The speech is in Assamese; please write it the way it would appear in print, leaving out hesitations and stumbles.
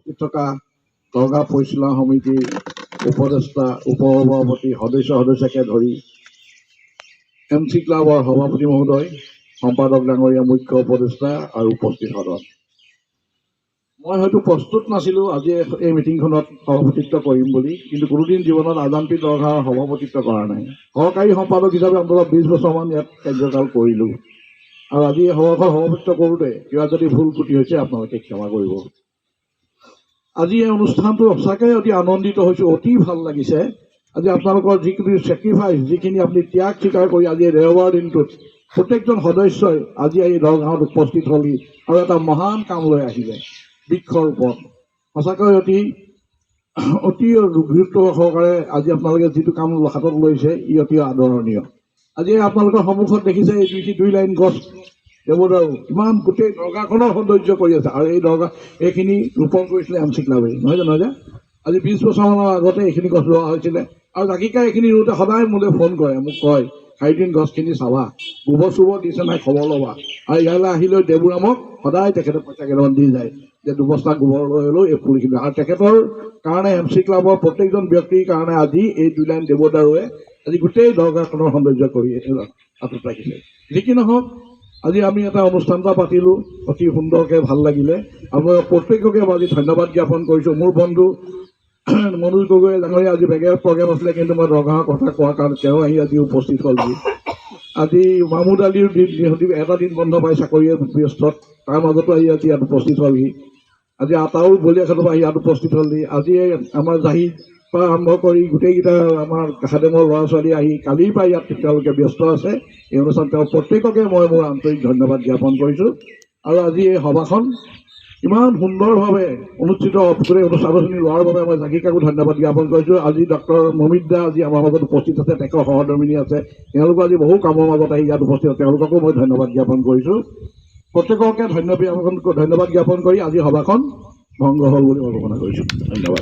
উপস্থিত থকা দৰগাহ পৰিচালনা সমিতিৰ উপদেষ্টা উপসভাপতি সদস্যকে ধৰি MC ক্লাবৰ সভাপতি মহোদয়, সম্পাদক ডাঙৰীয়া, মুখ্য উপদেষ্টা আৰু উপস্থিত সদন। মই হয়তো প্ৰস্তুত নাছিলোঁ আজি এই মিটিংখনত সভাপতিত্ব কৰিম বুলি, কিন্তু কোনোদিন জীৱনত আজানপি দৰগাহৰ সভাপতিত্ব কৰা নাই। সহকাৰী সম্পাদক হিচাপে অন্ততঃ 20 বছৰমান ইয়াত কাৰ্যকাল কৰিলোঁ, আৰু আজি এই সভাখন সভাপতিত্ব কৰোঁতে কিবা যদি ভুল ত্ৰুটি হৈছে আপোনালোকে ক্ষমা কৰিব। আজি এই অনুষ্ঠানটো সঁচাকৈ অতি আনন্দিত হৈছোঁ, অতি ভাল লাগিছে। আজি আপোনালোকৰ যিখিনি ছেক্ৰিফাইচ, যিখিনি আপুনি ত্যাগ স্বীকাৰ কৰি আজি এই দেওবাৰ দিনটোত প্ৰত্যেকজন সদস্যই আজি এই দৰগাহত উপস্থিত হ'লি আৰু এটা মহান কাম লৈ আহিলে বৃক্ষৰোপণ। সঁচাকৈ অতি গুৰুত্ব সহকাৰে আজি আপোনালোকে যিটো কাম হাতত লৈছে ই অতি আদৰণীয়। আজি আপোনালোকৰ সন্মুখত দেখিছে এই 2 লাইন গছ দেৱদাৰু ইমান গোটেই দৰগাহখনৰ সৌন্দৰ্য কৰি আছে, আৰু এই দৰগাহ এইখিনি ৰোপণ কৰিছিলে MC ক্লাবে, নহয় জানো? আজি 20 বছৰমানৰ আগতে এইখিনি গছ ৰোৱা হৈছিলে, আৰু জাকিকা এইখিনি ৰোওঁতে সদায় মোলৈ ফোন কৰে, মোক কয় চাৰিদিন গছখিনি চাবা, গোবৰ চোবৰ দিছে নাই খবৰ ল'বা। আৰু ইয়ালৈ আহিলৈ দেবুৰামক সদায় তেখেতে পইচা কেইটামান দি যায় যে 2 বস্তা গোবৰ লৈ হ'লেও এই পুলিখিনি। আৰু তেখেতৰ কাৰণে MC ক্লাবৰ প্ৰত্যেকজন ব্যক্তিৰ কাৰণে আজি এই 2 লাইন দেৱদাৰুৱে আজি গোটেই দৰগাহখনৰ সৌন্দৰ্য কৰি হাতত ৰাখিছে। যি কি নহওক, আজি আমি এটা অনুষ্ঠান এটা পাতিলোঁ, অতি সুন্দৰকৈ ভাল লাগিলে। আপোনালোক প্ৰত্যেককে মই আজি ধন্যবাদ জ্ঞাপন কৰিছোঁ। মোৰ বন্ধু মনোজ গগৈ ডাঙৰীয়া আজি বেগেৰ প্ৰগ্ৰেম আছিলে, কিন্তু মই দৰগাহৰ কথা কোৱাৰ কাৰণে তেওঁ আহি আজি উপস্থিত হ'লহি। আজি মাহমুদ আলীৰ এটা দিন বন্ধ পাই চাকৰিয়ে ব্যস্তত, তাৰ মাজতো আহি আজি ইয়াত উপস্থিত হ'লহি। আজি আটাউল বলিয়াখাটৰ পৰা ইয়াত উপস্থিত হ'লহি। আজি আমাৰ জাহিদ পৰা আৰম্ভ কৰি গোটেইকেইটা আমাৰ খাদেমৰ ল'ৰা ছোৱালী আহি কালিৰ পৰা ইয়াত তেওঁলোকে ব্যস্ত আছে। এই অনুষ্ঠান তেওঁ প্ৰত্যেককে মই মোৰ আন্তৰিক ধন্যবাদ জ্ঞাপন কৰিছোঁ। আৰু আজি এই সভাখন ইমান সুন্দৰভাৱে অনুষ্ঠিত কৰি আলোচনী লোৱাৰ বাবে মই জাকিকাকো ধন্যবাদ জ্ঞাপন কৰিছোঁ। আজি ডক্টৰ মমিত দা আজি আমাৰ মাজত উপস্থিত আছে, তেখেতৰ সহধৰ্মিনী আছে, তেওঁলোকো আজি বহু কামৰ মাজত আহি ইয়াত উপস্থিত আছে, তেওঁলোককো মই ধন্যবাদ জ্ঞাপন কৰিছোঁ। প্ৰত্যেককে ধন্যবাদ জ্ঞাপন কৰি আজি সভাখন ভংগ হ'ল বুলি মই ঘোষণা কৰিছোঁ। ধন্যবাদ।